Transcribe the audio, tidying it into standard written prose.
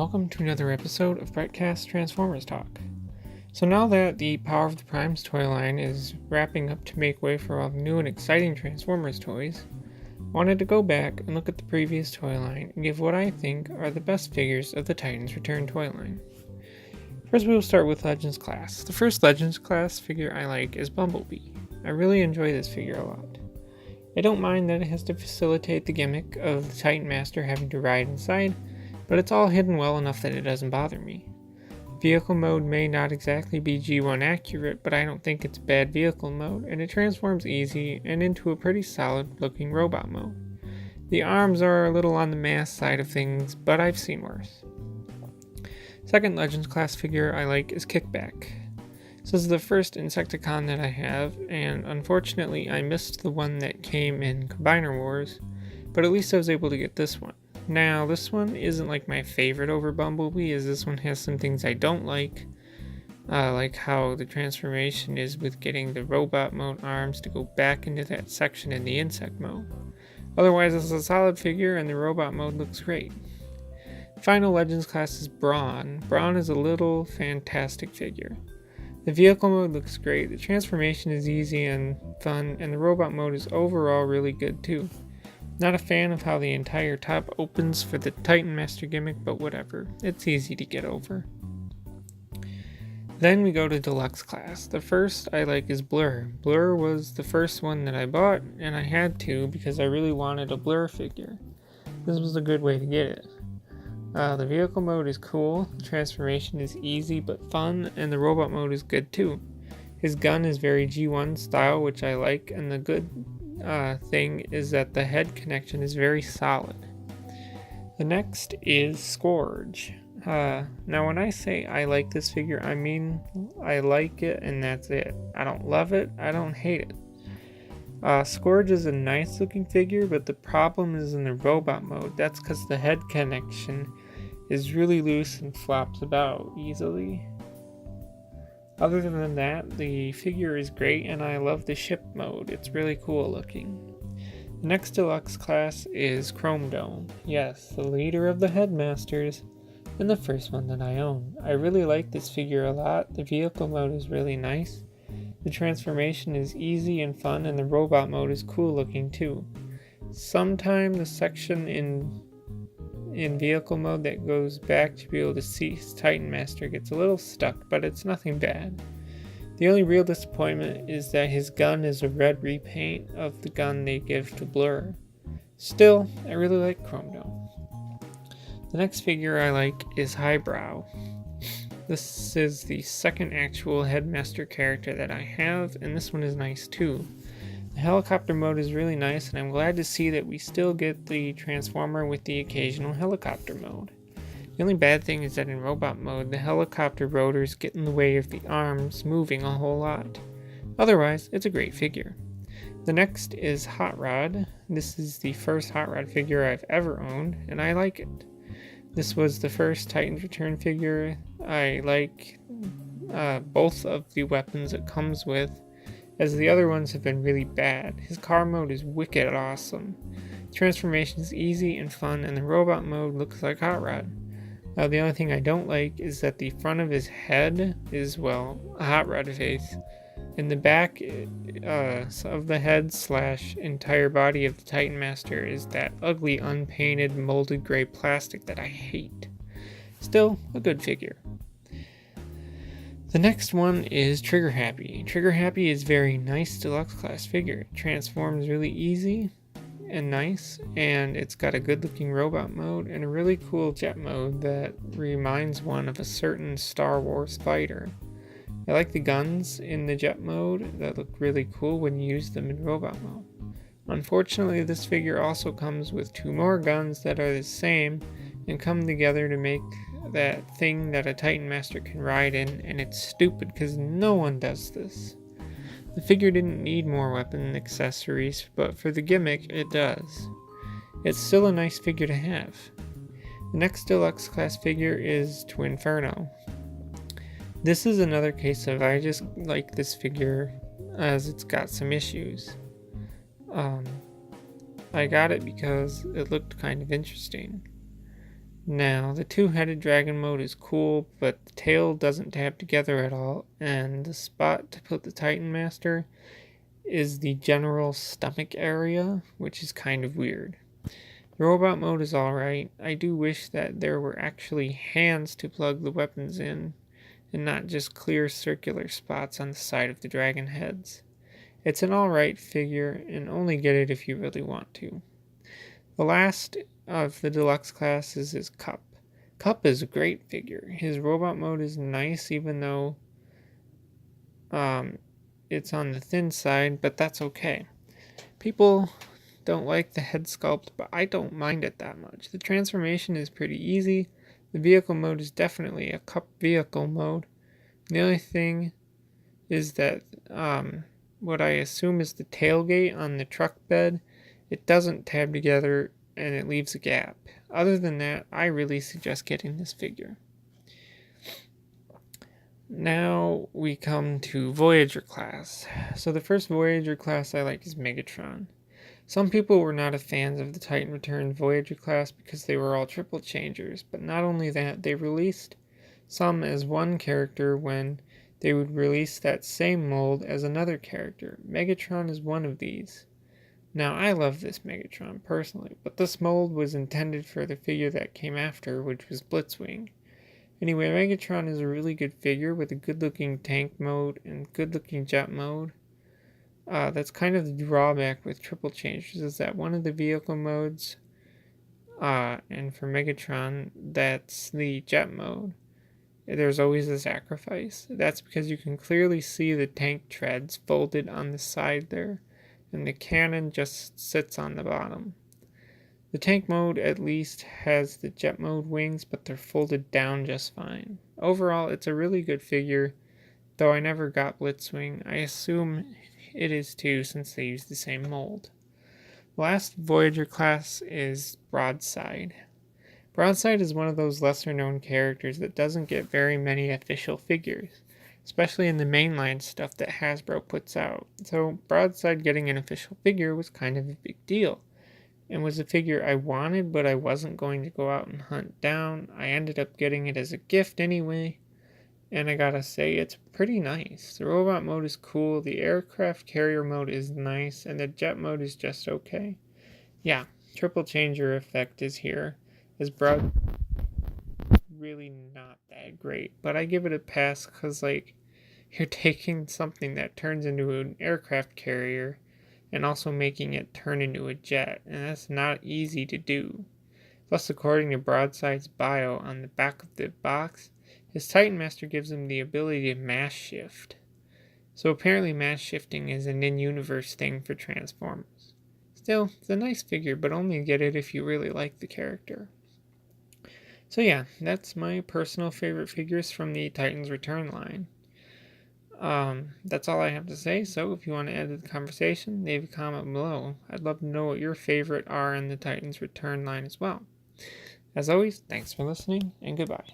welcome to another episode of Brettcast Transformers Talk. So now that the Power of the Primes toy line is wrapping up to make way for all the new and exciting Transformers toys, I wanted to go back and look at the previous toy line and give what I think are the best figures of the Titans Return toy line. First we will start with Legends Class. The first Legends Class figure I like is Bumblebee. I really enjoy this figure a lot. I don't mind that it has to facilitate the gimmick of the Titan Master having to ride inside, but it's all hidden well enough that it doesn't bother me. Vehicle mode may not exactly be G1 accurate, but I don't think it's bad vehicle mode, and it transforms easy and into a pretty solid looking robot mode. The arms are a little on the mass side of things, but I've seen worse. Second Legends Class figure I like is Kickback. This is the first Insecticon that I have, and unfortunately I missed the one that came in Combiner Wars, but at least I was able to get this one. Now, this one isn't like my favorite over Bumblebee, as this one has some things I don't like how the transformation is with getting the robot mode arms to go back into that section in the insect mode. Otherwise, it's a solid figure and the robot mode looks great. Final Legends Class is Brawn. Brawn is a little fantastic figure. The vehicle mode looks great, the transformation is easy and fun, and the robot mode is overall really good too. Not a fan of how the entire top opens for the Titan Master gimmick, but whatever, it's easy to get over. Then we go to Deluxe Class. The first I like is Blur. Blur was the first one that I bought, and I had to because I really wanted a Blur figure. This was a good way to get it. The vehicle mode is cool, the transformation is easy but fun, and the robot mode is good too. His gun is very G1 style, which I like, and the good thing is that the head connection is very solid. The next is Scourge. Now when I say I like this figure, I mean I like it and that's it. I don't love it, I don't hate it. Scourge is a nice looking figure, but the problem is in the robot mode. That's because the head connection is really loose and flops about easily. Other than that, the figure is great and I love the ship mode. It's really cool looking. The next Deluxe Class is Chrome Dome. Yes, the leader of the Headmasters, and the first one that I own. I really like this figure a lot. The vehicle mode is really nice. The transformation is easy and fun, and the robot mode is cool looking too. Sometimes the section in vehicle mode that goes back to be able to see Titan Master gets a little stuck, but it's nothing bad. The only real disappointment is that his gun is a red repaint of the gun they give to Blur. Still, I really like Chrome Dome. The next figure I like is Highbrow. This is the second actual Headmaster character that I have, and this one is nice too. The helicopter mode is really nice, and I'm glad to see that we still get the Transformer with the occasional helicopter mode. The only bad thing is that in robot mode, the helicopter rotors get in the way of the arms moving a whole lot. Otherwise, it's a great figure. The next is Hot Rod. This is the first Hot Rod figure I've ever owned, and I like it. This was the first Titans Return figure. I like both of the weapons it comes with, as the other ones have been really bad. His car mode is wicked awesome. Transformation is easy and fun, and the robot mode looks like Hot Rod. Now the only thing I don't like is that the front of his head is, well, a Hot Rod face. In the back of the head / entire body of the Titan Master is that ugly unpainted molded gray plastic that I hate. Still, a good figure. The next one is Trigger Happy. Trigger Happy is a very nice Deluxe Class figure. It transforms really easy and nice, and it's got a good looking robot mode and a really cool jet mode that reminds one of a certain Star Wars fighter. I like the guns in the jet mode that look really cool when you use them in robot mode. Unfortunately, this figure also comes with 2 more guns that are the same and come together to make that thing that a Titan Master can ride in, and it's stupid because no one does this. The figure didn't need more weapon accessories, but for the gimmick, it does. It's still a nice figure to have. The next Deluxe Class figure is Twinferno. This is another case of I just like this figure as it's got some issues. I got it because it looked kind of interesting. Now, the two-headed dragon mode is cool, but the tail doesn't tab together at all, and the spot to put the Titan Master is the general stomach area, which is kind of weird. The robot mode is alright. I do wish that there were actually hands to plug the weapons in, and not just clear circular spots on the side of the dragon heads. It's an alright figure, and only get it if you really want to. The last of the deluxe classes is Cup. Cup is a great figure. His robot mode is nice, even though it's on the thin side, but that's okay. People don't like the head sculpt, but I don't mind it that much. The transformation is pretty easy. The vehicle mode is definitely a Cup vehicle mode. The only thing is that what I assume is the tailgate on the truck bed, it doesn't tab together and it leaves a gap. Other than that, I really suggest getting this figure. Now we come to Voyager class. So the first Voyager class I like is Megatron. Some people were not a fans of the Titan Return Voyager class because they were all triple changers, but not only that, they released some as one character when they would release that same mold as another character. Megatron is one of these. Now, I love this Megatron personally, but this mold was intended for the figure that came after, which was Blitzwing. Anyway, Megatron is a really good figure with a good-looking tank mode and good-looking jet mode. That's kind of the drawback with triple changers, is that one of the vehicle modes, and for Megatron, that's the jet mode. There's always a sacrifice. That's because you can clearly see the tank treads folded on the side there, and the cannon just sits on the bottom. The tank mode at least has the jet mode wings, but they're folded down just fine. Overall, it's a really good figure, though I never got Blitzwing. I assume it is too, since they use the same mold. The last Voyager class is Broadside. Broadside is one of those lesser known characters that doesn't get very many official figures, especially in the mainline stuff that Hasbro puts out. So Broadside getting an official figure was kind of a big deal, and was a figure I wanted, but I wasn't going to go out and hunt down. I ended up getting it as a gift anyway, and I gotta say, it's pretty nice. The robot mode is cool, the aircraft carrier mode is nice, and the jet mode is just okay. Yeah, triple changer effect is here, as Broad really not that great, but I give it a pass because, like, you're taking something that turns into an aircraft carrier and also making it turn into a jet, and that's not easy to do. Plus, according to Broadside's bio on the back of the box, his Titan Master gives him the ability to mass shift. So apparently mass shifting is an in-universe thing for Transformers. Still, it's a nice figure, but only get it if you really like the character. So yeah, that's my personal favorite figures from the Titans Return line. That's all I have to say, so if you want to add to the conversation, leave a comment below. I'd love to know what your favorite are in the Titans Return line as well. As always, thanks for listening, and goodbye.